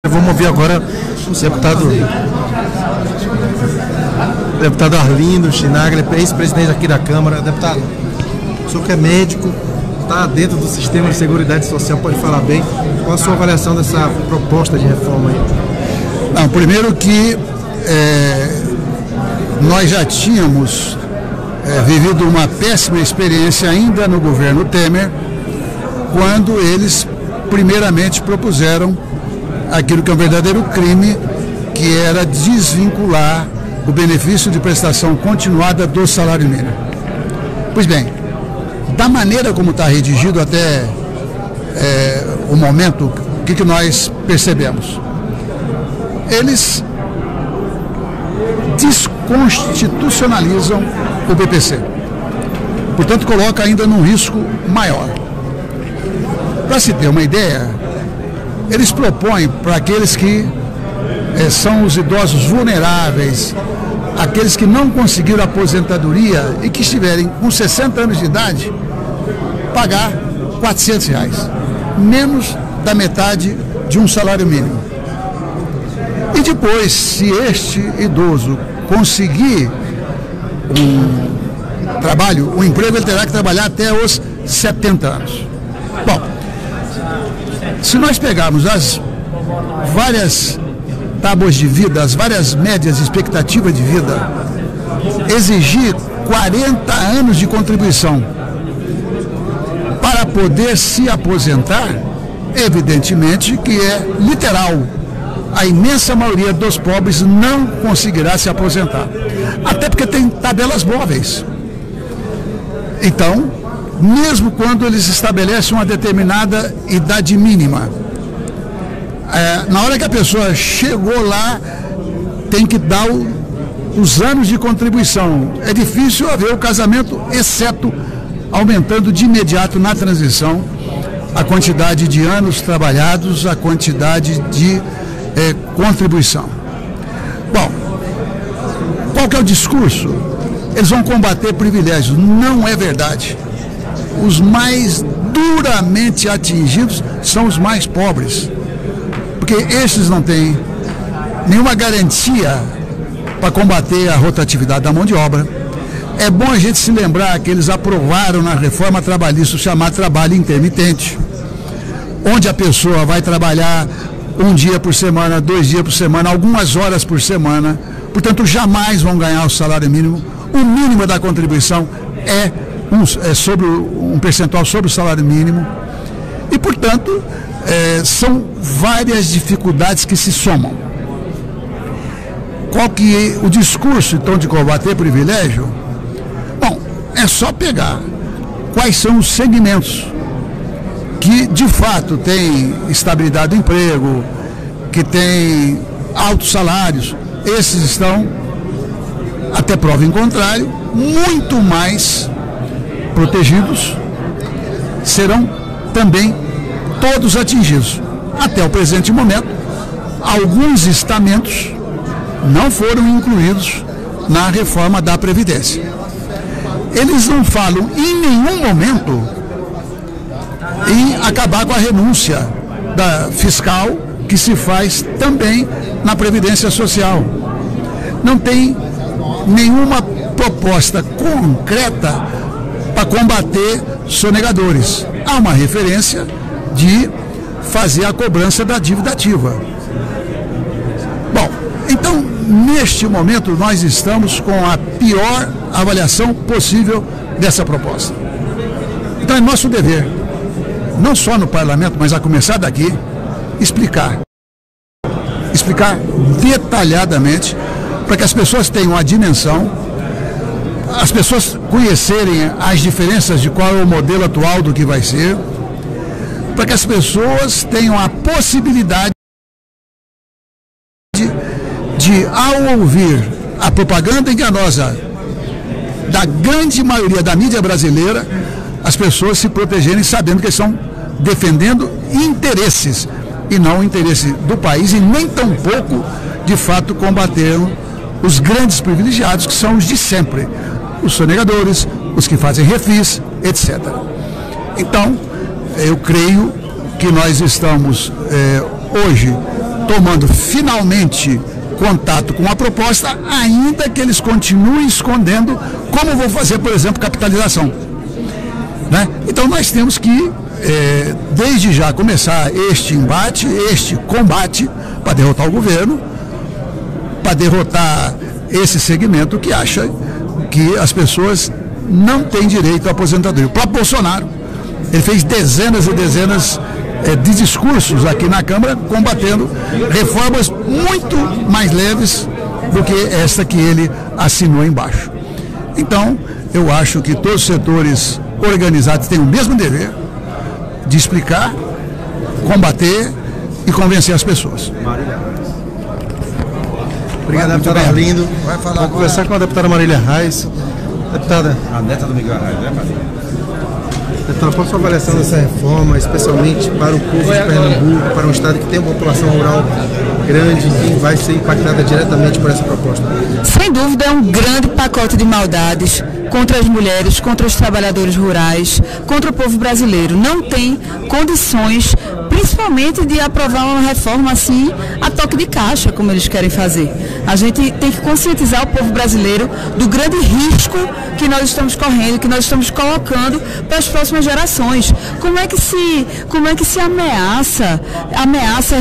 Vamos ouvir agora o deputado Arlindo Chinaglia, ex-presidente aqui da Câmara. Deputado, o senhor que é médico, está dentro do sistema de seguridade social, pode falar bem. Qual a sua avaliação dessa proposta de reforma aí? Não, primeiro que nós já tínhamos vivido uma péssima experiência ainda no governo Temer, quando eles primeiramente propuseram aquilo que é um verdadeiro crime, que era desvincular o benefício de prestação continuada do salário mínimo. Pois bem, da maneira como está redigido até o momento, o que nós percebemos? Eles desconstitucionalizam o BPC. Portanto, coloca ainda num risco maior. Para se ter uma ideia, eles propõem para aqueles que são os idosos vulneráveis, aqueles que não conseguiram aposentadoria e que estiverem com 60 anos de idade, pagar R$400, menos da metade de um salário mínimo. E depois, se este idoso conseguir um trabalho, um emprego, ele terá que trabalhar até os 70 anos. Bom, se nós pegarmos as várias tábuas de vida, as várias médias de expectativa de vida, exigir 40 anos de contribuição para poder se aposentar, evidentemente que é literal. A imensa maioria dos pobres não conseguirá se aposentar. Até porque tem tabelas móveis. Então, mesmo quando eles estabelecem uma determinada idade mínima, na hora que a pessoa chegou lá, tem que dar os anos de contribuição. É difícil haver o casamento, exceto aumentando de imediato na transição a quantidade de anos trabalhados, a quantidade de contribuição. Bom, qual que é o discurso? Eles vão combater privilégios. Não é verdade. Os mais duramente atingidos são os mais pobres, porque estes não têm nenhuma garantia para combater a rotatividade da mão de obra. É bom a gente se lembrar que eles aprovaram na reforma trabalhista o chamado trabalho intermitente, onde a pessoa vai trabalhar um dia por semana, 2 dias por semana, algumas horas por semana, portanto jamais vão ganhar o salário mínimo. O mínimo da contribuição é sobre um percentual sobre o salário mínimo e, portanto, são várias dificuldades que se somam. Qual que é o discurso, então, de combater privilégio? Bom, é só pegar quais são os segmentos que, de fato, têm estabilidade do emprego, que têm altos salários. Esses estão, até prova em contrário, muito mais protegidos, serão também todos atingidos. Até o presente momento, alguns estamentos não foram incluídos na reforma da Previdência. Eles não falam em nenhum momento em acabar com a renúncia fiscal que se faz também na Previdência Social. Não tem nenhuma proposta concreta para combater sonegadores. Há uma referência de fazer a cobrança da dívida ativa. Bom, então, neste momento, nós estamos com a pior avaliação possível dessa proposta. Então, é nosso dever, não só no parlamento, mas a começar daqui, explicar detalhadamente, para que as pessoas tenham a dimensão, as pessoas conhecerem as diferenças de qual é o modelo atual do que vai ser, para que as pessoas tenham a possibilidade de, ao ouvir a propaganda enganosa da grande maioria da mídia brasileira, as pessoas se protegerem sabendo que eles estão defendendo interesses e não o interesse do país, e nem tampouco, de fato, combateram os grandes privilegiados, que são os de sempre, os sonegadores, os que fazem refis, etc. Então, eu creio que nós estamos hoje tomando finalmente contato com a proposta, ainda que eles continuem escondendo como vão fazer, por exemplo, capitalização. Né? Então nós temos que, desde já, começar este embate, este combate para derrotar o governo, para derrotar esse segmento que acha que as pessoas não têm direito à aposentadoria. O próprio Bolsonaro, ele fez dezenas e dezenas de discursos aqui na Câmara combatendo reformas muito mais leves do que essa que ele assinou embaixo. Então, eu acho que todos os setores organizados têm o mesmo dever de explicar, combater e convencer as pessoas. Obrigado, deputado Arlindo. Vou conversar com a deputada Marília Reis. Deputada, a neta do Miguel Arraes, né, Marília? Deputada, qual a sua avaliação dessa reforma, especialmente para o povo de Pernambuco, para um estado que tem uma população rural grande e que vai ser impactada diretamente por essa proposta? Sem dúvida, é um grande pacote de maldades contra as mulheres, contra os trabalhadores rurais, contra o povo brasileiro. Não tem condições, principalmente de aprovar uma reforma assim a toque de caixa, como eles querem fazer. A gente tem que conscientizar o povo brasileiro do grande risco que nós estamos correndo, que nós estamos colocando para as próximas gerações. Como é que se ameaça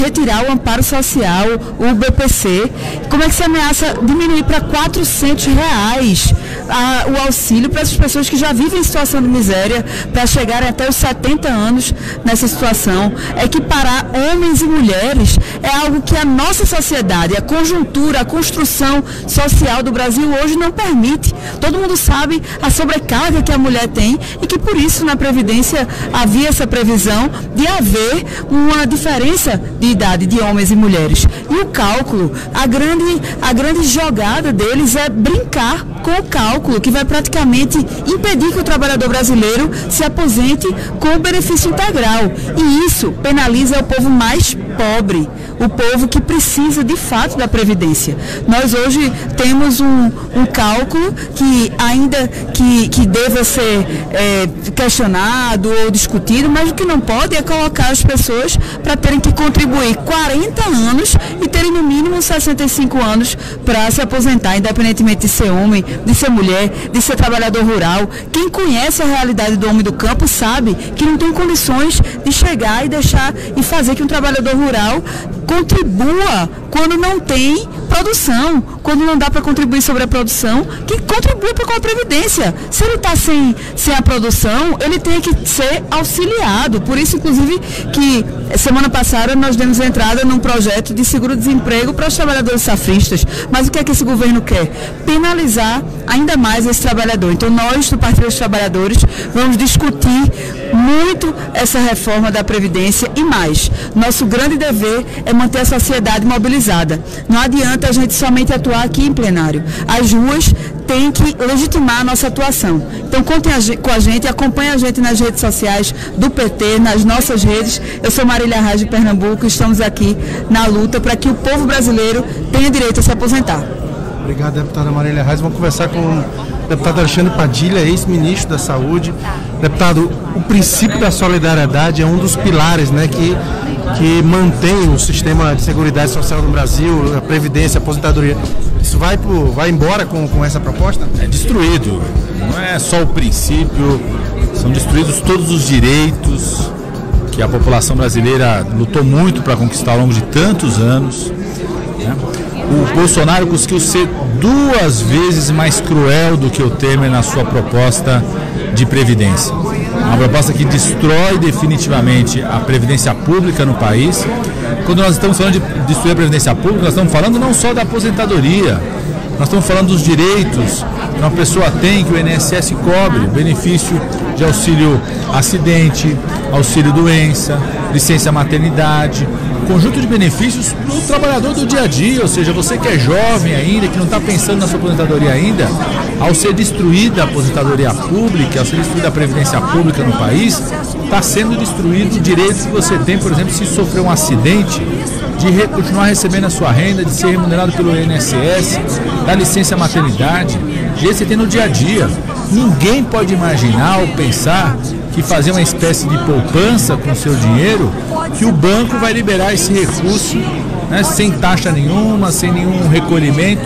retirar o amparo social, o BPC? Como é que se ameaça diminuir para R$400 o auxílio para as pessoas que já vivem em situação de miséria, para chegarem até os 70 anos nessa situação? Equiparar homens e mulheres é algo que a nossa sociedade, a conjuntura, a construção social do Brasil hoje não permite. Todo mundo sabe a sobrecarga que a mulher tem e que por isso na Previdência havia essa previsão de haver uma diferença de idade de homens e mulheres. E o cálculo, a grande jogada deles é brincar com o cálculo, que vai praticamente impedir que o trabalhador brasileiro se aposente com o benefício integral. E isso penaliza o povo mais pobre, o povo que precisa de fato da Previdência. Nós hoje temos um cálculo que ainda que deva ser questionado ou discutido, mas o que não pode é colocar as pessoas para terem que contribuir 40 anos e terem no mínimo 65 anos para se aposentar, independentemente de ser homem, de ser mulher, de ser trabalhador rural. Quem conhece a realidade do homem do campo sabe que não tem condições de chegar e deixar e fazer que um trabalhador rural contribua quando não tem produção, quando não dá para contribuir sobre a produção, que contribua com a Previdência. Se ele está sem a produção, ele tem que ser auxiliado. Por isso, inclusive, que semana passada nós demos entrada num projeto de seguro-desemprego para os trabalhadores safristas. Mas o que é que esse governo quer? Penalizar ainda mais esse trabalhador. Então, nós, do Partido dos Trabalhadores, vamos discutir muito essa reforma da Previdência e mais. Nosso grande dever é manter a sociedade mobilizada. Não adianta a gente somente atuar aqui em plenário. As ruas têm que legitimar a nossa atuação. Então, contem com a gente, acompanhem a gente nas redes sociais do PT, nas nossas redes. Eu sou Marília Reis de Pernambuco e estamos aqui na luta para que o povo brasileiro tenha direito a se aposentar. Obrigado, deputada Marília Reis. Vamos conversar com o deputado Alexandre Padilha, ex-ministro da Saúde. Deputado, o princípio da solidariedade é um dos pilares, né, que mantém o sistema de seguridade social no Brasil, a previdência, a aposentadoria. Isso vai embora com essa proposta? É destruído. Não é só o princípio, são destruídos todos os direitos que a população brasileira lutou muito para conquistar ao longo de tantos anos, né? O Bolsonaro conseguiu ser 2 vezes mais cruel do que o Temer na sua proposta de previdência. Uma proposta que destrói definitivamente a previdência pública no país. Quando nós estamos falando de destruir a previdência pública, nós estamos falando não só da aposentadoria, nós estamos falando dos direitos que uma pessoa tem, que o INSS cobre, benefício de auxílio acidente, auxílio doença, licença maternidade, conjunto de benefícios para o trabalhador do dia a dia, ou seja, você que é jovem ainda, que não está pensando na sua aposentadoria ainda, ao ser destruída a aposentadoria pública, ao ser destruída a previdência pública no país, está sendo destruído o direito que você tem, por exemplo, se sofrer um acidente, de continuar recebendo a sua renda, de ser remunerado pelo INSS, da licença maternidade, direito que você tem no dia a dia. Ninguém pode imaginar ou pensar que fazer uma espécie de poupança com o seu dinheiro, que o banco vai liberar esse recurso né, sem taxa nenhuma, sem nenhum recolhimento.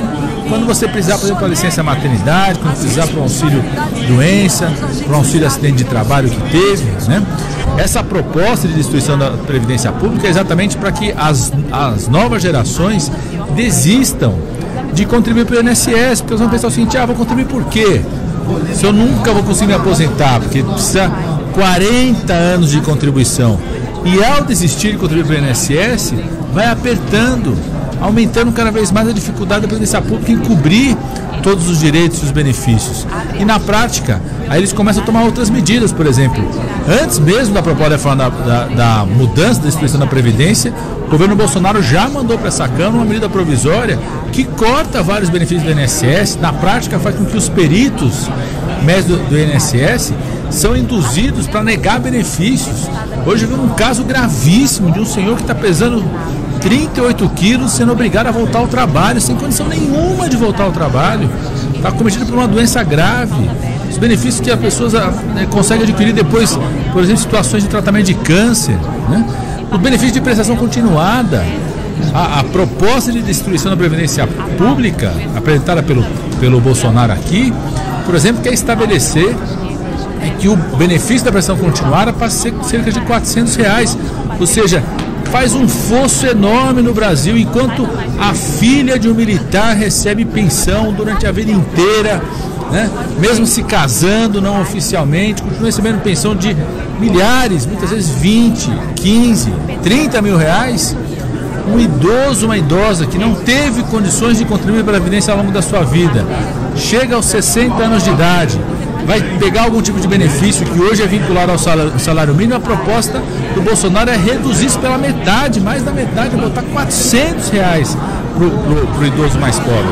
Quando você precisar, por exemplo, para licença maternidade, quando precisar para o auxílio doença, para o auxílio acidente de trabalho que teve, né? Essa proposta de destruição da Previdência Pública é exatamente para que as novas gerações desistam de contribuir para o INSS, porque eles vão pensar o seguinte: vou contribuir por quê? Se eu nunca vou conseguir me aposentar, porque precisa 40 anos de contribuição. E ao desistir de contribuir para o INSS, vai apertando, aumentando cada vez mais a dificuldade da Previdência Pública em cobrir todos os direitos e os benefícios. E na prática, aí eles começam a tomar outras medidas, por exemplo. Antes mesmo da proposta da mudança da instituição da Previdência, o governo Bolsonaro já mandou para essa Câmara uma medida provisória que corta vários benefícios do INSS. Na prática, faz com que os peritos médicos do INSS são induzidos para negar benefícios. Hoje vimos um caso gravíssimo de um senhor que está pesando 38 quilos, sendo obrigado a voltar ao trabalho, sem condição nenhuma de voltar ao trabalho. Está cometido por uma doença grave. Os benefícios que as pessoas conseguem adquirir depois, por exemplo, situações de tratamento de câncer, né? Os benefícios de prestação continuada. A proposta de destruição da Previdência Pública, apresentada pelo Bolsonaro aqui, por exemplo, quer estabelecer que o benefício da prestação continuada passe a ser cerca de R$400, ou seja, faz um fosso enorme no Brasil, enquanto a filha de um militar recebe pensão durante a vida inteira, né? Mesmo se casando não oficialmente, continua recebendo pensão de milhares, muitas vezes 20, 15, 30 mil reais. Um idoso, uma idosa que não teve condições de contribuir para a Previdência ao longo da sua vida, chega aos 60 anos de idade, vai pegar algum tipo de benefício que hoje é vinculado ao salário mínimo. A proposta do Bolsonaro é reduzir isso pela metade, mais da metade, botar R$400 para o idoso mais pobre.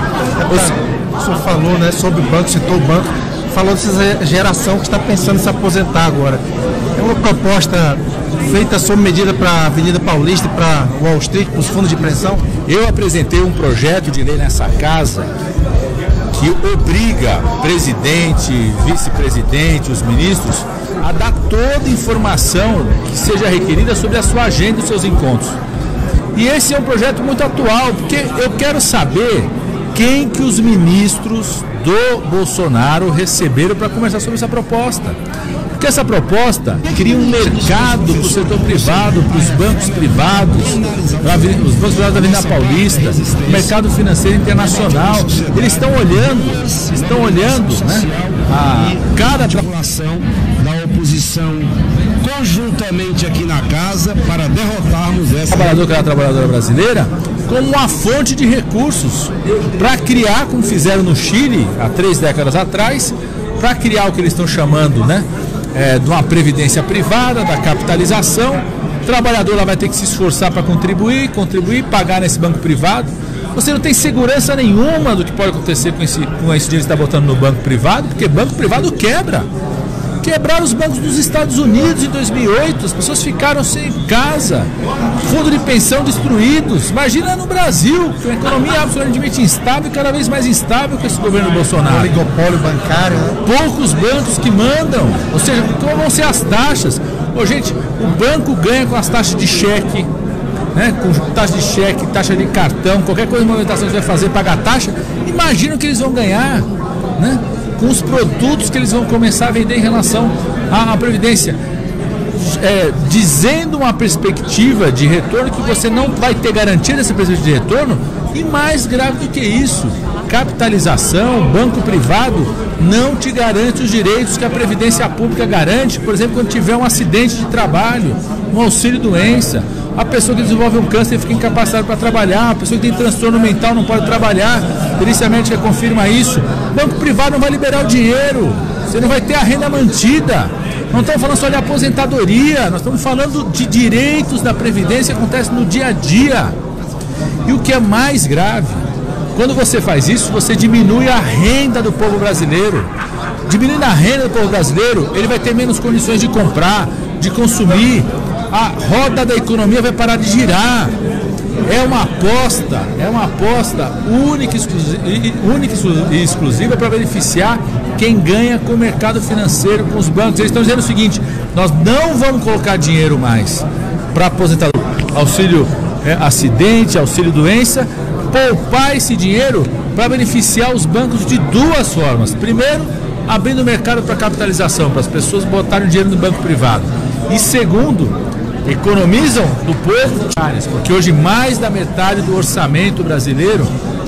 O senhor falou, né, sobre o banco, citou o banco, falou dessa geração que está pensando em se aposentar agora. É uma proposta feita sob medida para a Avenida Paulista e para Wall Street, para os fundos de pensão? Eu apresentei um projeto de lei nessa casa que obriga presidente, vice-presidente, os ministros a dar toda a informação que seja requerida sobre a sua agenda e os seus encontros. E esse é um projeto muito atual, porque eu quero saber quem que os ministros do Bolsonaro receberam para conversar sobre essa proposta. Porque essa proposta cria um mercado para o setor privado, para os bancos privados, os bancos privados da Avenida Paulista, o mercado financeiro internacional. Eles estão olhando, né, a cada articulação da oposição conjuntamente aqui na casa para derrotarmos essa trabalhadora brasileira como uma fonte de recursos para criar, como fizeram no Chile há 3 décadas atrás, para criar o que eles estão chamando, né, de uma previdência privada, da capitalização. O trabalhador lá vai ter que se esforçar para contribuir, pagar nesse banco privado. Você não tem segurança nenhuma do que pode acontecer com esse dinheiro que está botando no banco privado, porque banco privado quebra. Quebraram os bancos dos Estados Unidos em 2008, as pessoas ficaram sem casa, fundo de pensão destruídos. Imagina no Brasil, uma economia absolutamente instável e cada vez mais instável com esse governo Bolsonaro. Oligopólio bancário, né? Poucos bancos que mandam, ou seja, como vão ser as taxas? Gente, o banco ganha com as taxas de cheque, né? Com taxa de cheque, taxa de cartão, qualquer coisa de movimentação que você vai fazer, pagar taxa. Imagina o que eles vão ganhar, né, com os produtos que eles vão começar a vender em relação à Previdência. Dizendo uma perspectiva de retorno que você não vai ter garantia dessa perspectiva de retorno. E mais grave do que isso, capitalização, banco privado não te garante os direitos que a Previdência Pública garante. Por exemplo, quando tiver um acidente de trabalho, um auxílio doença, a pessoa que desenvolve um câncer fica incapacitada para trabalhar, a pessoa que tem transtorno mental não pode trabalhar, a perícia médica confirma isso. Banco privado não vai liberar o dinheiro, você não vai ter a renda mantida. Não estamos falando só de aposentadoria, nós estamos falando de direitos da Previdência que acontecem no dia a dia. E o que é mais grave, quando você faz isso, você diminui a renda do povo brasileiro. Diminuindo a renda do povo brasileiro, ele vai ter menos condições de comprar, de consumir. A roda da economia vai parar de girar. É uma aposta única e exclusiva para beneficiar quem ganha com o mercado financeiro, com os bancos. Eles estão dizendo o seguinte: nós não vamos colocar dinheiro mais para aposentador, auxílio acidente, auxílio-doença, poupar esse dinheiro para beneficiar os bancos de duas formas. Primeiro, abrindo o mercado para capitalização, para as pessoas botarem o dinheiro no banco privado. E segundo, economizam do povo, porque hoje mais da metade do orçamento brasileiro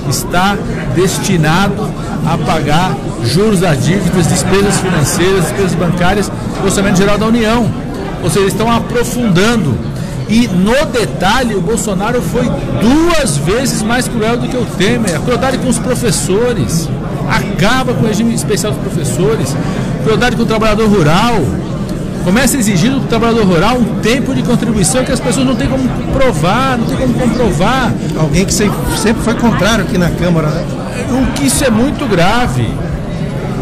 está destinado a pagar juros das dívidas, despesas financeiras, despesas bancárias do Orçamento Geral da União. Ou seja, eles estão aprofundando. E no detalhe, o Bolsonaro foi 2 vezes mais cruel do que o Temer. A crueldade com os professores, acaba com o regime especial dos professores, crueldade com o trabalhador rural. Começa a exigir do trabalhador rural um tempo de contribuição que as pessoas não têm como provar, não têm como comprovar. Alguém que sempre foi contrário aqui na Câmara, né? O que isso é muito grave.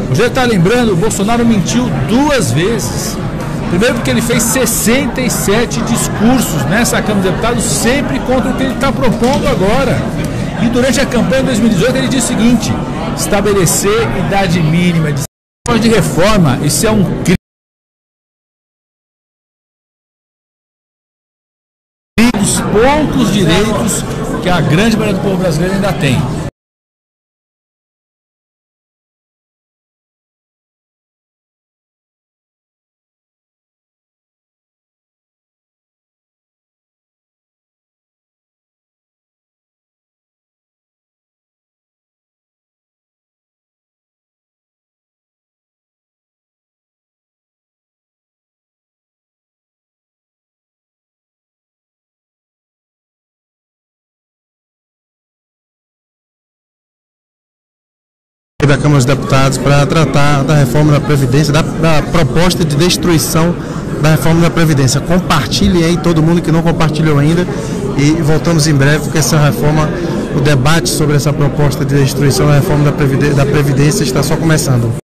Você está lembrando, o Bolsonaro mentiu 2 vezes. Primeiro porque ele fez 67 discursos nessa Câmara de Deputados, sempre contra o que ele está propondo agora. E durante a campanha de 2018 ele disse o seguinte: estabelecer idade mínima de reforma, isso é um crime. Dos poucos direitos que a grande maioria do povo brasileiro ainda tem. Da Câmara dos Deputados para tratar da reforma da Previdência, da proposta de destruição da reforma da Previdência. Compartilhe aí todo mundo que não compartilhou ainda e voltamos em breve com essa reforma. O debate sobre essa proposta de destruição da reforma da Previdência está só começando.